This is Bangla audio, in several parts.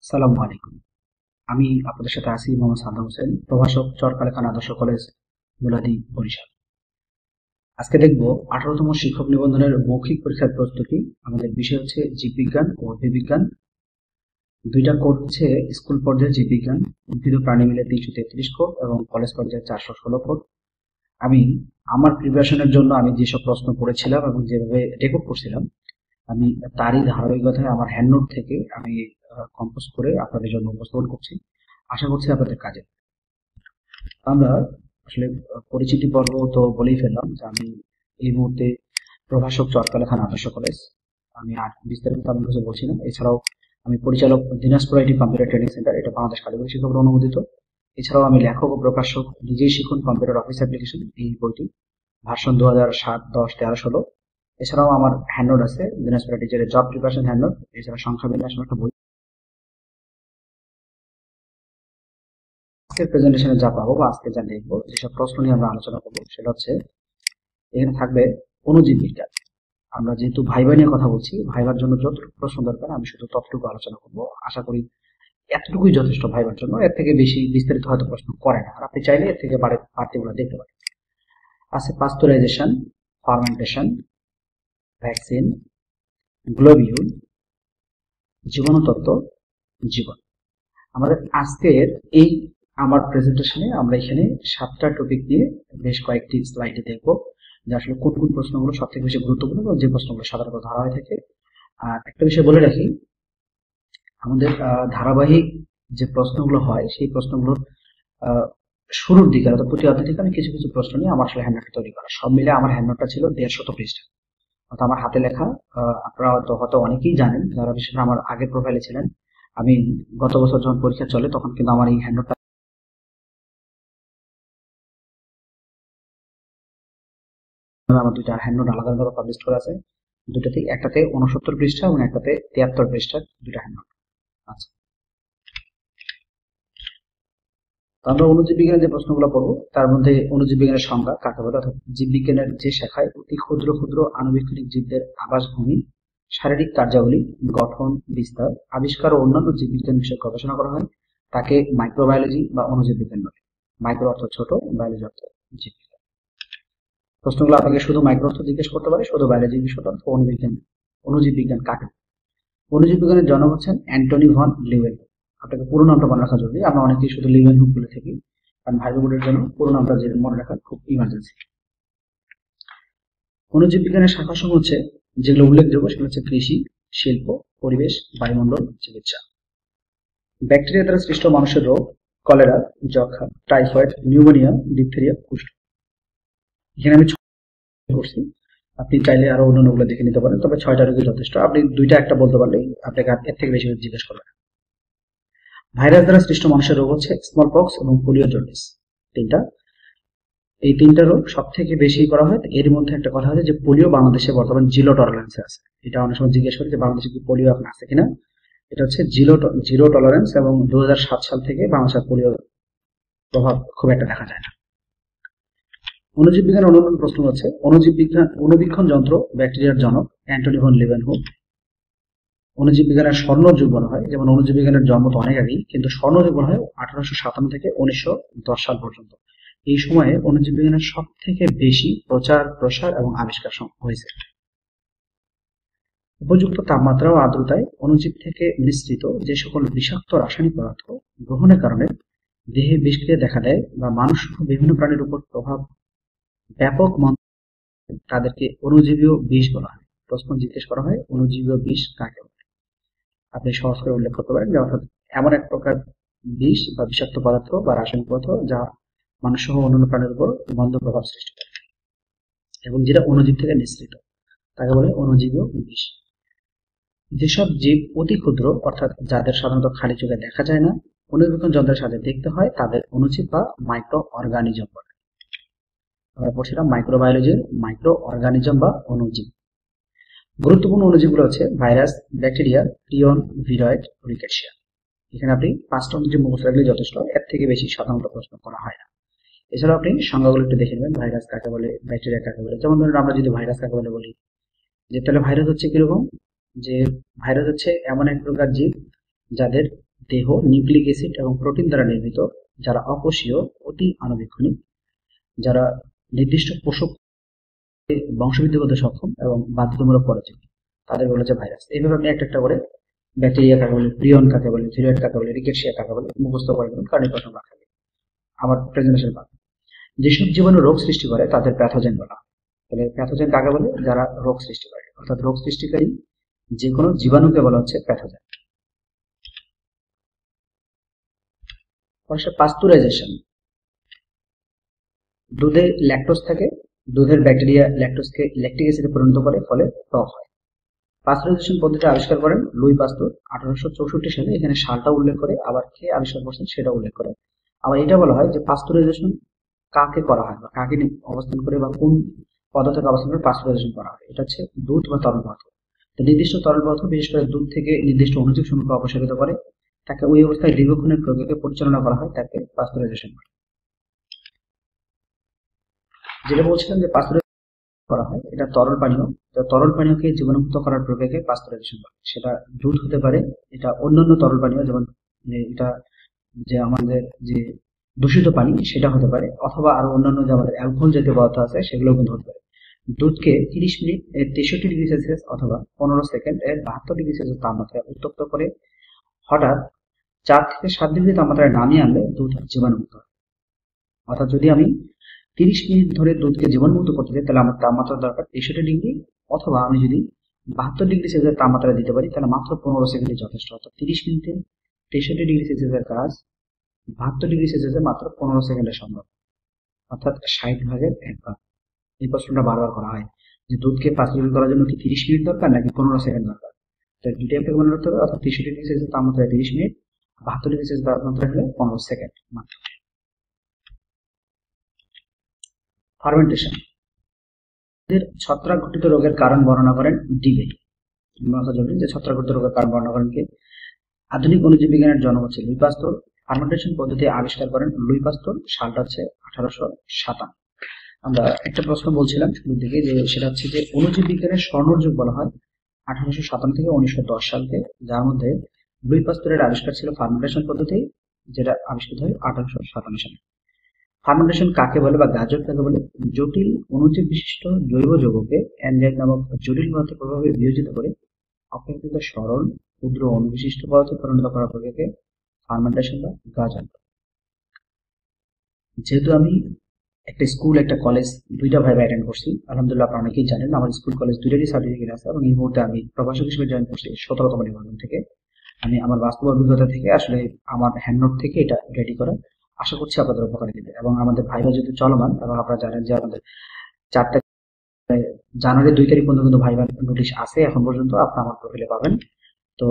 সালামু আলাইকুম। আমি আপনাদের সাথে আছি মোহাম্মদ সাদ্দাম হোসেন, প্রভাষক, চরকালে খান আদর্শ কলেজ, মুলাদি, বরিশাল। আজকে দেখব 18তম শিক্ষক নিবন্ধনের মৌখিক পরীক্ষার প্রস্তুতি। আমাদের বিষয় হচ্ছে জীববিজ্ঞান ও উদ্ভিদবিজ্ঞান। দুইটা কোড হচ্ছে স্কুল পর্যায়ে জীববিজ্ঞান, উদ্ভিদ ও প্রাণী মিলে 333 কোড এবং কলেজ পর্যায়ে 416 কোড। আমি আমার প্রিপারেশনের জন্য আমি যেসব প্রশ্ন পড়েছিলাম এবং যেভাবে রেকর্ড করছিলাম, আমি তারই ধারাবাহিকতায় আমার হ্যান্ড নোট থেকে আমি কম্পোজ করে আপনাদের জন্য উপস্থাপন করছি। আশা করছি আপনাদের কাজে। আমরা আসলে পরিচিতি পর্ব তো বলেই ফেললাম যে আমি এই মুহূর্তে প্রভাষক, চরকালে খান আদর্শ কলেজ। আমি আর বিস্তারিত তেমন কিছু বলছি না। এছাড়াও আমি পরিচালক, Dinajpur IT computer training centre, এটা বাংলাদেশ কারিগরি শিক্ষা বোর্ড অনুমোদিত। এছাড়াও আমি লেখক ও প্রকাশক, নিজেই শিখুন কম্পিউটার অফিস অ্যাপ্লিকেশন, এই বইটি ভার্সন 2007, 10, 13, 16। এছাড়াও আমার হ্যান্ড নোট আছে, দিনাজপুর টিচারের জব প্রিপারেশন হ্যান্ড নোট। এছাড়া সংখ্যা বিন্যাস একটা বই। আজকের প্রেজেন্টেশনে যা পাবো বা আজকে যা দেখবো, যেসব প্রশ্ন নিয়ে আমরা আলোচনা করবো, সেটা হচ্ছে এখানে থাকবে অণুজীব বিজ্ঞান। আমরা যেহেতু ভাইবা নিয়ে কথা বলছি, ভাইবার জন্য যতটুকু প্রশ্ন দরকার আমি শুধু ততটুকু আলোচনা করব। আশা করি এতটুকুই যথেষ্ট ভাইবার জন্য। এর থেকে বেশি বিস্তারিত হয়তো প্রশ্ন করে না, আর আপনি চাইলে এর থেকে বাড়তিগুলো দেখতে পারেন। আছে পাস্তুরাইজেশন, ফার্মেন্টেশন, ভ্যাকসিন, গ্লোবিউল, জীবাণুতত্ত্ব, জীবন। আমাদের আজকের এই আমার প্রেজেন্টেশনে আমরা এখানে 7টা টপিক নিয়ে বেশ কয়েকটি স্লাইডে দেখব যে আসলে কোন কোন প্রশ্নগুলো সব থেকে বেশি গুরুত্বপূর্ণ এবং যে প্রশ্নগুলো সাধারণত ধরা হয়ে থাকে। আর একটা বিষয় বলে রাখি, আমাদের ধারাবাহিক যে প্রশ্নগুলো হয় সেই প্রশ্নগুলোর শুরুর দিকে অর্থাৎ প্রতি অধ্যায় থেকে আমি কিছু কিছু প্রশ্ন নিয়ে আমার আসলে হ্যান্ডনোটটা তৈরি করা। সব মিলে আমার হ্যান্ডনোটটা ছিল 150 পৃষ্ঠা, অর্থাৎ আমার হাতে লেখা। আপনারা হয়তো অনেকেই জানেন, যারা বিশেষ করে আমার আগের প্রোফাইলে ছিলেন। আমি গত বছর যখন পরীক্ষা চলে তখন কিন্তু আমার এই হ্যান্ডনোটটা আমার দুইটা হ্যান্ডনোট আলাদা আলাদা পাবলিশ করা আছে। দুটাতে, একটাতে 69 পৃষ্ঠা এবং একটাতে 73 পৃষ্ঠার দুইটা হ্যান্ডনোট আছে। আমরা অণুজীব বিজ্ঞানের যে প্রশ্নগুলো পড়বো তার মধ্যে অণুজীব বিজ্ঞানের সংজ্ঞা কাকে বলে, অর্থাৎ জীববিজ্ঞানের যে শাখায় অতি ক্ষুদ্র ক্ষুদ্র আণুবীক্ষণিক জীবদের আবাসভূমি, শারীরিক কার্যাবলী, গঠন, বিস্তার, আবিষ্কার ও অন্যান্য জীববিজ্ঞান বিষয়ে গবেষণা করা হয়, তাকে মাইক্রোবায়োলজি বা অণুজীব বিজ্ঞান বলে। মাইক্রো অর্থ ছোট, বায়োলজি অর্থ জীববিজ্ঞান। প্রশ্নগুলো আপনাকে শুধু মাইক্রো অর্থ জিজ্ঞেস করতে পারে, শুধু বায়োলজি বিষয় অর্থ অণুবিজ্ঞান, অণুজীব বিজ্ঞান কাকে। অণুজীব বিজ্ঞানের জনক হচ্ছেন অ্যান্টনি ভন লিউয়েনহুক। আপনাকে পুরো নামটা মনে রাখা জরুরি। আমরা অনেকেই শুধু লিউয়েনহুক বলে থাকি, কারণ ভাইবা বোর্ডের জন্য পুরো নামটা যে মনে রাখা খুব ইমার্জেন্সি। অণুজীব বিজ্ঞানের শাখাসমূহ হচ্ছে, যেগুলো উল্লেখযোগ্য সেগুলো হচ্ছে কৃষি, শিল্প, পরিবেশ, বায়ুমণ্ডল, চিকিৎসা। ব্যাকটেরিয়া দ্বারা সৃষ্ট মানুষের রোগ, কলেরা, যক্ষা, টাইফয়েড, নিউমোনিয়া, ডিপথেরিয়া, কুষ্ঠ। এখানে আমি করছি, আপনি চাইলে আরো অন্যান্যগুলো দেখে নিতে পারেন, তবে 6টা রোগী যথেষ্ট। আপনি দুইটা একটা বলতে পারলেই আপনাকে এর থেকে বেশি জিজ্ঞেস করবেন। ভাইরাস দ্বারা সৃষ্ট মানুষের রোগ হচ্ছে স্মল পক্স এবং পোলিও জন্ডিস, তিনটা। এই তিনটা রোগ সব থেকে বেশি করা হয়। এর মধ্যে একটা কথা আছে যে পোলিও বাংলাদেশে বর্তমান জিরো টলারেন্সে আছে। এটা অনেক সময় জিজ্ঞেস করি যে বাংলাদেশে কি পোলিও এখন আছে কিনা। এটা হচ্ছে জিরো টলারেন্স, এবং 2007 সাল থেকে বাংলাদেশের পোলিও প্রভাব খুব একটা দেখা যায় না। অণুজীব বিজ্ঞানের অন্যান্য প্রশ্ন হচ্ছে, অণুবীক্ষণ যন্ত্র ব্যাকটেরিয়ার জনক অ্যান্টনি ভন লিউয়েনহুক। অণুজীব বিজ্ঞানের স্বর্ণযুগ বলা হয়, যেমন অণুজীব বিজ্ঞানের জন্ম তো অনেক আগেই, কিন্তু স্বর্ণযুগ বলা হয় 1857 থেকে 1910 সাল পর্যন্ত। এই সময়ে অণুজীব বিজ্ঞানের সব থেকে বেশি প্রচার, প্রসার এবং আবিষ্কার হয়েছে। উপযুক্ত তাপমাত্রা ও আর্দ্রতায় অণুজীব থেকে নিঃসৃত যে সকল বিষাক্ত রাসায়নিক পদার্থ গ্রহণের কারণে দেহে বিষক্রিয়া দেখা দেয় বা মানুষ সহ বিভিন্ন প্রাণীর উপর প্রভাব ব্যাপক তাদেরকে অণুজীবীয় বিষ বলা হয়। প্রশ্ন জিজ্ঞেস করা হয় অণুজীবীয় বিষ কাকে বলে। আপনি সহজ করে উল্লেখ করতে পারেন যে অর্থাৎ এমন এক প্রকার বিষ বা বিষাক্ত পদার্থ বা রাসায়নিক পদার্থ যা মানুষ সহ অন্যান্য প্রাণীর উপর মন্দ প্রভাব সৃষ্টি করে এবং যেটা অণুজীব থেকে নিঃসৃত, তাকে বলে অণুজীবীয় বিষ। যেসব জীব অতি ক্ষুদ্র, অর্থাৎ যাদের সাধারণত খালি চোখে দেখা যায় না, অণুবীক্ষণ যন্ত্রের সাথে দেখতে হয়, তাদের অণুজীব বা মাইক্রো অর্গানিজম বলে। আমরা পড়ছিলাম মাইক্রোবায়োলজির মাইক্রো অর্গানিজম বা অণুজীব। গুরুত্বপূর্ণ অণুজীবগুলো হচ্ছে ভাইরাস, ব্যাকটেরিয়া, প্রিয়ন, ভিরয়েড, রিকেটশিয়া। এখানে আপনি 5টা অণুজীব মুখস্থ রাখলে যথেষ্ট, এর থেকে বেশি সাধারণত প্রশ্ন করা হয় না। এছাড়া আপনি সংজ্ঞাগুলো একটু দেখে নেবেন, ভাইরাস কাকে বলে, ব্যাকটেরিয়া কাকে বলে। যেমন ধরুন আমরা যদি ভাইরাস কাকে বলে বলি, যে তাহলে ভাইরাস হচ্ছে কিরকম, যে ভাইরাস হচ্ছে এমন এক প্রকার জীব যাদের দেহ নিউক্লিক অ্যাসিড এবং প্রোটিন দ্বারা নির্মিত, যারা অকোষীয়, অতি আণুবীক্ষণিক, যারা নির্দিষ্ট পোষক বংশবৃদ্ধি করতে সক্ষম এবং বাধ্যতামূলক পরাজীবী, তাদের বলা যায় ভাইরাস। এইভাবে আপনি একটা একটা করে ব্যাকটেরিয়া কাকে বলে, প্রিয়ন কাকে বলে, ভিরয়েড কাকে বলে, রিকেটশিয়া কাকে বলে মুখস্থ করে নেবেন, কারণ এই প্রশ্ন রাখা আমার প্রেজেন্টেশন পাবে। যেসব জীবাণু রোগ সৃষ্টি করে তাদের প্যাথোজেন বলা হয়। তাহলে প্যাথোজেন কাকে বলে? যারা রোগ সৃষ্টি করে, অর্থাৎ রোগ সৃষ্টিকারী যে কোনো জীবাণুকে বলা হচ্ছে প্যাথোজেন। পাস্তুরাইজেশন, দুধে ল্যাকটোজ থাকে, দুধের ব্যাকটেরিয়া ল্যাকটোজকে ল্যাকটিক অ্যাসিডে পরিণত করে, ফলে টক হয়। পাস্তুরাইজেশন পদ্ধতি আবিষ্কার করেন লুই পাস্তুর 1864 সালে। এখানে সালটা উল্লেখ করে, আবার কে আবিষ্কার করছেন সেটা উল্লেখ করে। আবার এটা বলা হয় যে পাস্তুরাইজেশন কাকে করা হয় বা কাকে অবস্থান করে বা কোন পদার্থকে অবস্থান করে পাস্তুরাইজেশন করা হয়। এটা হচ্ছে দুধ বা তরল পদার্থ। তো নির্দিষ্ট তরল পদার্থ বিশেষ করে দুধ থেকে নির্দিষ্ট অণুজীব সমূহকে অপসারিত করে, তাকে ওই অবস্থায় দীর্ঘক্ষণের প্রক্রিয়াকে পরিচালনা করা হয়, তাকে পাস্তুরাইজেশন বলে। যেটা বলছিলাম যে পাস্তুরাইজেশন করা হয়, এটা তরল পানীয়। তরল পানীয়কে জীবাণুমুক্ত করার প্রক্রিয়াকে পাস্তুরাইজেশন বলে। সেটা দুধ হতে পারে, এটা অন্যান্য তরল পানীয়, যেমন এটা যে আমাদের যে দূষিত পানি সেটা হতে পারে, অথবা আরো অন্যান্য যে আমাদের অ্যালকোহল জাতীয় পদার্থ আছে সেগুলো কিন্তু হতে পারে। দুধকে 30 মিনিট 63 ডিগ্রি সেলসিয়াস অথবা 15 সেকেন্ড 72 ডিগ্রি সেলসিয়াস তাপমাত্রায় উত্তপ্ত করে হঠাৎ 4 থেকে 7 ডিগ্রি তাপমাত্রায় নামিয়ে আনলে দুধ জীবাণুমুক্ত হয়। অর্থাৎ যদি আমি 30 মিনিট ধরে দুধকে জীবাণুমুক্ত করতে চাই তাহলে আমার তাপমাত্রা দরকার 63 ডিগ্রি, অথবা আমি যদি 72 ডিগ্রি সেলসিয়াস তাপমাত্রা দিতে পারি তাহলে মাত্র 15 সেকেন্ডে যথেষ্ট। অর্থাৎ 30 মিনিটে 63 ডিগ্রি সেলসিয়াসের কাজ 72 ডিগ্রি সেলসিয়াসে মাত্র 15 সেকেন্ডে সম্ভব, অর্থাৎ 60 ভাগের 1 ভাগ। এই প্রশ্নটা বারবার করা হয় যে দুধকে পাস্তুরাইজ করার জন্য কি 30 মিনিট দরকার নাকি 15 সেকেন্ড দরকার। তো দুইটাই আপনাকে মনে রাখতে হবে, অর্থাৎ 63 ডিগ্রি সেলসিয়াস তাপমাত্রায় 30 মিনিট, 72 ডিগ্রি সেলসিয়াস তাপমাত্রা হলে 15 সেকেন্ড মাত্র। ফার্মেন্টেশন, ছত্রাক ঘটিত রোগের কারণ বর্ণনা করেন ডিবে। যে ছত্রাক ঘটিত রোগের কারণ বর্ণনা করেন কে? আধুনিক অণুজীব বিজ্ঞানের জনক হচ্ছে লুই পাস্তুর। ফার্মেন্টেশন পদ্ধতি আবিষ্কার করেন লুই পাস্তুর, সালটা হচ্ছে 1857। আমরা একটা প্রশ্ন বলছিলাম শুরুর দিকে, যে সেটা হচ্ছে যে অণুজীব বিজ্ঞানের স্বর্ণযুগ বলা হয় 1857 থেকে 1910 সালকে, যার মধ্যে লুই পাস্তুরের আবিষ্কার ছিল ফার্মেন্টেশন পদ্ধতি, যেটা আবিষ্কৃত হয় 1857 সালে। ফার্মেন্টেশন কাকে বলে বা গাজর কাকে বলে? জটিল অণুজীব বিশিষ্ট জৈব যৌগকে এনজাইম নামক জটিল পদার্থের প্রভাবে বিয়োজিত করে অপেক্ষাকৃত সরল ক্ষুদ্র অণুবিশিষ্ট পদার্থে পরিণত করার প্রক্রিয়াকে ফার্মেন্টেশন বা গাজন। যেহেতু আমি একটা স্কুল একটা কলেজ দুইটা ভাইবা অ্যাটেন্ড করছি, আলহামদুলিল্লাহ আপনারা অনেকেই জানেন আমার স্কুল কলেজ দুইটারই সার্টিফিকেট আছে, এবং এই মুহূর্তে আমি প্রভাষক হিসেবে জয়েন করছি 17তম ডিপার্টমেন্ট থেকে। আমি আমার বাস্তব অভিজ্ঞতা থেকে আসলে আমার হ্যান্ড নোট থেকে এটা রেডি করা, আশা করছি আপনাদের উপকারে দেবে। এবং আমাদের ভাইবা যেহেতু চলমান, এবং আপনারা জানেন যে আমাদের 4 জানুয়ারি 2 তারিখ পর্যন্ত কিন্তু ভাইবা নোটিশ আছে এখন পর্যন্ত, আপনারা আমার প্রোফাইলে পাবেন। তো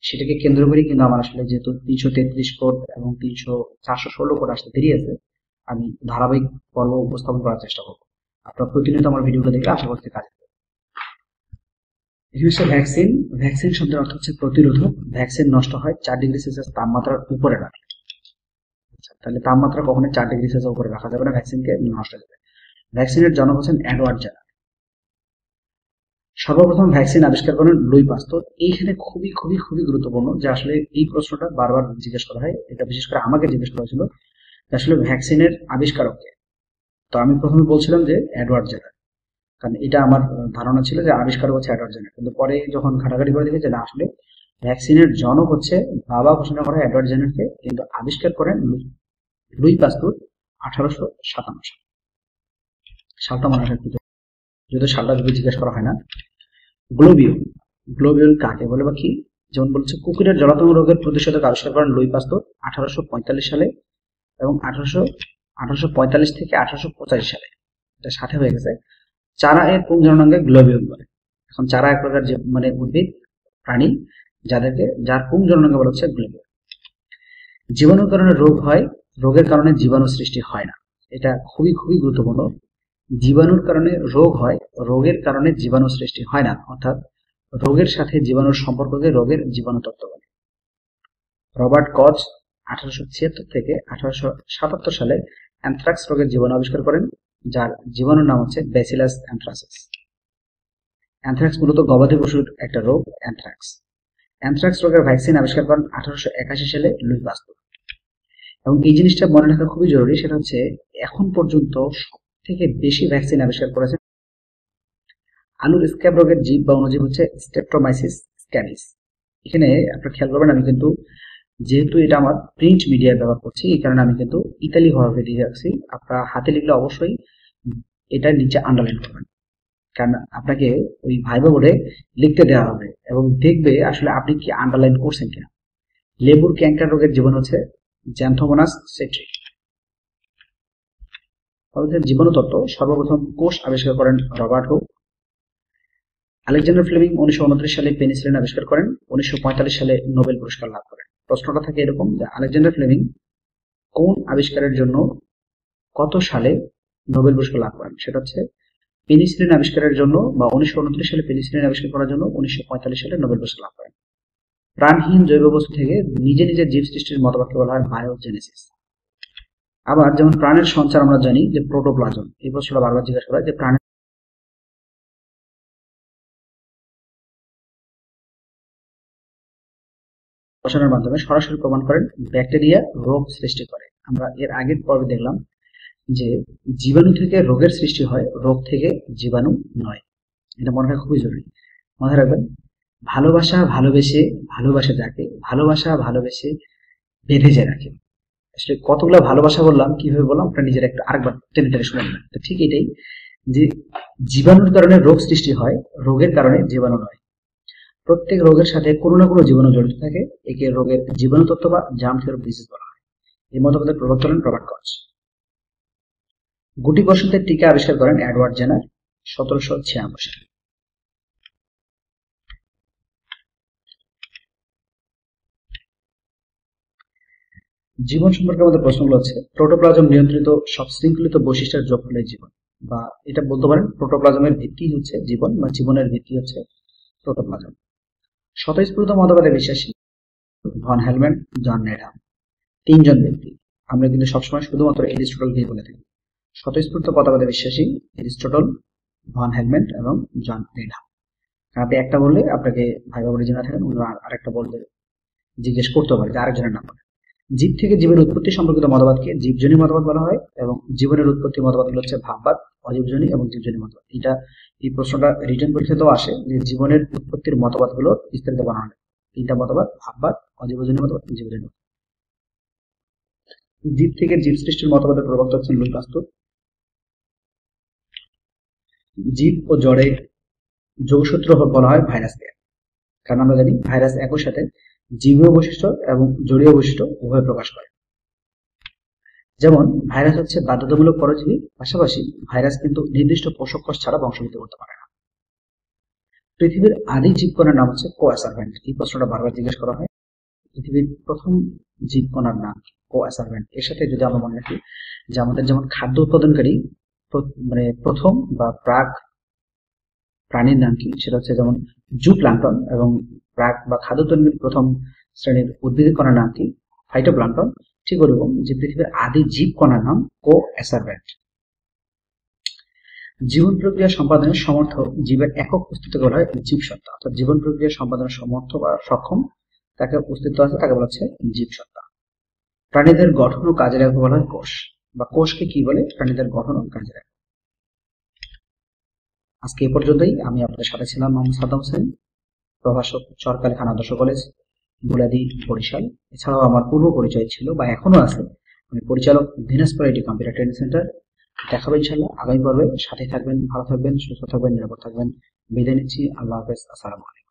সেটাকে কেন্দ্র করে কিন্তু আমার আসলে যেহেতু 333 কোড এবং 416 কোড আসতে দেরি আছে, আমি ধারাবাহিক পর্ব উপস্থাপন করার চেষ্টা করবো। আপনারা প্রতিনিয়ত আমার ভিডিওটা দেখে আশা করতে কাজে দেবে। ভ্যাকসিন। ভ্যাকসিন শব্দের অর্থ হচ্ছে প্রতিরোধক। ভ্যাকসিন নষ্ট হয় 4 ডিগ্রি সেলসিয়াস তাপমাত্রার উপরে রাখলে। আচ্ছা, তাহলে তাপমাত্রা কখনোই 4 ডিগ্রি সেলসিয়াস উপরে রাখা যাবে না, ভ্যাকসিনকে নষ্ট হয়ে যাবে। ভ্যাকসিনের জনক হচ্ছেন এডওয়ার্ড জেনার। সর্বপ্রথম ভ্যাকসিন আবিষ্কার করেন লুই পাস্তুর। এইখানে খুবই খুবই খুবই গুরুত্বপূর্ণ যে আসলে এই প্রশ্নটা বারবার জিজ্ঞেস করা হয়, এটা বিশেষ করে আমাকে জিজ্ঞেস করা হয়েছিল আসলে ভ্যাকসিনের আবিষ্কারককে। তো আমি প্রথমে বলছিলাম যে এডওয়ার্ড জেনার, কারণ এটা আমার ধারণা ছিল যে আবিষ্কারক হচ্ছে এডওয়ার্ড জেনার, কিন্তু পরে যখন ঘাটাঘাটি করে দেখেছি না, আসলে ভ্যাকসিনের জনক হচ্ছে বাবা ঘোষণা করা এডওয়ার্ড জেনারকে, কিন্তু আবিষ্কার করেন লুই পাস্তুর 1857 সালে। সালটা মনে রাখতে, যদিও সালটা যদি জিজ্ঞেস করা হয় না। গ্লোবিউল। গ্লোবিউল কাকে বলে বা কি? যেমন বলছে কুকুরের জলাতঙ্ক রোগের প্রতিষেধক আবিষ্কার করেন লুই পাস্তুর 1845 সালে, এবং 1845 থেকে 1885 সালে, এটা 60 হয়ে গেছে। চারা এর পুংজননাঙ্গে গ্লোবিউল বলে। এখন চারা এক প্রকার যে মানে উদ্ভিদ প্রাণী যার পুংজননাঙ্গ বলা হচ্ছে গ্লোবিউল। জীবাণুর কারণে রোগ হয়, রোগের কারণে জীবাণু সৃষ্টি হয় না। এটা খুবই খুবই গুরুত্বপূর্ণ। জীবাণুর কারণে রোগ হয়, রোগের কারণে জীবাণু সৃষ্টি হয় না, অর্থাৎ রোগের সাথে জীবাণুর সম্পর্ককে রোগের জীবাণু তত্ত্ব বলে। রবার্ট কচ 1876 থেকে 1877 সালে অ্যানথ্রাক্স রোগের জীবাণু আবিষ্কার করেন, যার জীবাণুর নাম হচ্ছে ব্যাসিলাস অ্যানথ্রাসিস। অ্যানথ্রাক্স মূলত গবাদি পশুর একটা রোগ। অ্যানথ্রাক্স অ্যানথ্রাক্স রোগের ভ্যাকসিন আবিষ্কার করেন 1881 সালে লুই পাস্তুর। এবং এই জিনিসটা মনে রাখা খুবই জরুরি, সেটা হচ্ছে এখন পর্যন্ত সব থেকে বেশি ভ্যাকসিন আবিষ্কার করেছে আলুর স্ক্যাব রোগের জীব বা অণুজীব হচ্ছে স্ট্রেপ্টোমাইসিস স্ক্যাবিস। এখানে আপনারা খেয়াল করবেন, আমি কিন্তু যেহেতু এটা আমার প্রিন্ট মিডিয়া ব্যবহার করছি, এই কারণে আমি কিন্তু ইতালি হরফে দিয়ে রাখছি। আপনারা হাতে লিখলে অবশ্যই এটা নিচে আন্ডারলাইন করবেন, কারণ আপনাকে ওই ভাইবা বোর্ডে লিখতে দেওয়া হবে এবং দেখবে আসলে আপনি কি আন্ডারলাইন করছেন কিনা। লেবুর ক্যান্সার রোগের জীবন হচ্ছে জ্যান্থোমোনাস সেট্রি। জীবাণু তত্ত্ব সর্বপ্রথম কোষ আবিষ্কার করেন রবার্ট হুক। আলেকজান্ডার ফ্লেমিং 1929 সালে পেনিসিলিন আবিষ্কার করেন, 1945 সালে নোবেল পুরস্কার লাভ করেন। প্রশ্নটা থাকে এরকম যে আলেকজান্ডার ফ্লেমিং কোন আবিষ্কারের জন্য কত সালে নোবেল পুরস্কার লাভ করেন? সেটা হচ্ছে পেনিসিলিন আবিষ্কারের জন্য, বা 1929 সালে পেনিসিলিন আবিষ্কার করার জন্য 1945 সালে নোবেল পুরস্কার লাভ করেন। প্রাণহীন জৈব বস্তু থেকে নিজে নিজে জীব সৃষ্টির মতবাদকে বলা হয় বায়োজেনেসিস। আবার যেমন প্রাণের সঞ্চার আমরা জানি যে প্রোটোপ্লাজম। এই প্রশ্নটা বারবার জিজ্ঞাসা করা হয় যে প্রাণের বসানোর মাধ্যমে সরাসরি প্রমাণ করেন ব্যাকটেরিয়া রোগ সৃষ্টি করে। আমরা এর আগের পর্বে দেখলাম যে জীবাণু থেকে রোগের সৃষ্টি হয়, রোগ থেকে জীবাণু নয়। এটা মনে রাখা খুবই জরুরি। মনে রাখবেন, ভালোবাসা ভালোবেসে, ভালোবাসা যাকে ভালোবাসা ভালোবেসে বেঁধে যে রাখে। আসলে কতগুলো ভালোবাসা বললাম, কিভাবে বললাম, আপনার নিজের একটা আরেকবার টেনে টেনে শুনে নেবেন। তো ঠিক এটাই যে জীবাণুর কারণে রোগ সৃষ্টি হয়, রোগের কারণে জীবাণু নয়। প্রত্যেক রোগের সাথে কোনো না কোনো জীবাণু জড়িত থাকে, একে রোগের জীবাণু তত্ত্ব বা জার্ম থিওরি অফ ডিজিজ বলা হয়। এই মতবাদের প্রবর্তক হলেন রবার্ট কচ। গুটি বসন্তের টিকা আবিষ্কার করেন এডওয়ার্ড জেনার 1796 সালে। জীবন সম্পর্কে আমাদের প্রশ্নগুলো হচ্ছে, প্রোটোপ্লাজম নিয়ন্ত্রিত সব শৃঙ্খলিত বৈশিষ্ট্যের যোগফলের জীবন, বা এটা বলতে পারেন প্রোটোপ্লাজমের ভিত্তি হচ্ছে জীবন, বা জীবনের ভিত্তি হচ্ছে প্রোটোপ্লাজম। স্বতঃস্ফূর্ত মতবাদে বিশ্বাসী ভন হেলম্যান্ড, জন নেডহাম, তিনজন ব্যক্তি। আমরা কিন্তু সবসময় শুধুমাত্র এরিস্টটলকেই বলে থাকি। স্বতঃস্ফূর্ত মতবাদে বিশ্বাসী এরিস্টটল, ভন হেলম্যান্ড এবং জন নেডহাম। আপনি একটা বললে আপনাকে ভাইবা বোর্ডে জেনে থাকেন, আরেকটা বলতে জিজ্ঞেস করতে পারে যে আরেকজনের নাম বলে। জীব থেকে জীবের উৎপত্তি সম্পর্কিত মতবাদকে জীবজনী মতবাদ বলা হয়, এবং জীবনের উৎপত্তি মতবাদগুলো হচ্ছে ভাববাদ, অজীবজনী এবং জীবজনী মতবাদ। এই প্রশ্নটা রিটেন পরীক্ষাতেও আসে যে জীবনের উৎপত্তির মতবাদগুলো বিস্তারিত বানানো হয়। তিনটা মতবাদ: ভাববাদ, অজীবজনী মতবাদ, জীবজনী মতবাদ। জীব থেকে জীব সৃষ্টির মতবাদের প্রবক্তা হচ্ছেন লুই পাস্তুর। জীব ও জড়ে যোগসূত্র বলা হয় ভাইরাসকে, কারণ আমরা জানি ভাইরাস একই সাথে জীবীয় বৈশিষ্ট্য এবং জড়ীয় বৈশিষ্ট্য উভয় প্রকাশ করে। যেমন ভাইরাস হচ্ছে বাধ্যতামূলক পরজীবী, পাশাপাশি ভাইরাস কিন্তু নির্দিষ্ট পোষক কোষ ছাড়া বংশবৃদ্ধি করতে পারে না। পৃথিবীর আদি জীবকণার নাম হচ্ছে কোঅ্যাসারভেন্ট। এই প্রশ্নটা বারবার জিজ্ঞেস করা হয়। পৃথিবীর প্রথম জীবকণার নাম কোঅ্যাসারভেন্ট। এর সাথে যদি আমরা মনে রাখি যে আমাদের যেমন খাদ্য উৎপাদনকারী মানে প্রথম বা প্রাক প্রাণীর নাম কি, সেটা হচ্ছে যেমন জুপ্লাঙ্কটন, এবং প্রাক বা খাদ্য উৎপাদনকারী প্রথম শ্রেণীর উদ্ভিদের কণার নাম কি, ফাইটোপ্লাঙ্কটন। ঠিক ওরকম যে পৃথিবীর আদি জীব কণার নাম কোঅ্যাসারভেন্ট। জীবন প্রক্রিয়া সম্পাদনের সমর্থ জীবের একক অস্তিত্বকে বলা হয় জীবসত্তা। অর্থাৎ জীবন প্রক্রিয়া সম্পাদনের সমর্থ বা সক্ষম তাকে অস্তিত্ব আছে, তাকে বলা হচ্ছে জীবসত্তা। প্রাণীদের গঠন ও কাজের একক বলা হয় কোষ, বা কোষকে কি বলে? প্রাণীদের গঠন ও কাজের একক। আজকে এ পর্যন্তই। আমি আপনাদের সাথে ছিলাম মোহাম্মদ সাদ্দাম হোসেন, প্রভাষক, সরকারি খান আদর্শ কলেজ, বুলাদি, বরিশাল। এছাড়াও আমার পূর্ব পরিচয় ছিল বা এখনো আছে, আমি পরিচালক, Dinajpur IT computer training centre. দেখাবো ইনশাল্লাহ আগামী পর্বে। সাথে থাকবেন, ভালো থাকবেন, সুস্থ থাকবেন, নিরাপদ থাকবেন। বিদায় নিচ্ছি। আল্লাহ হাফেজ। আসসালামু আলাইকুম।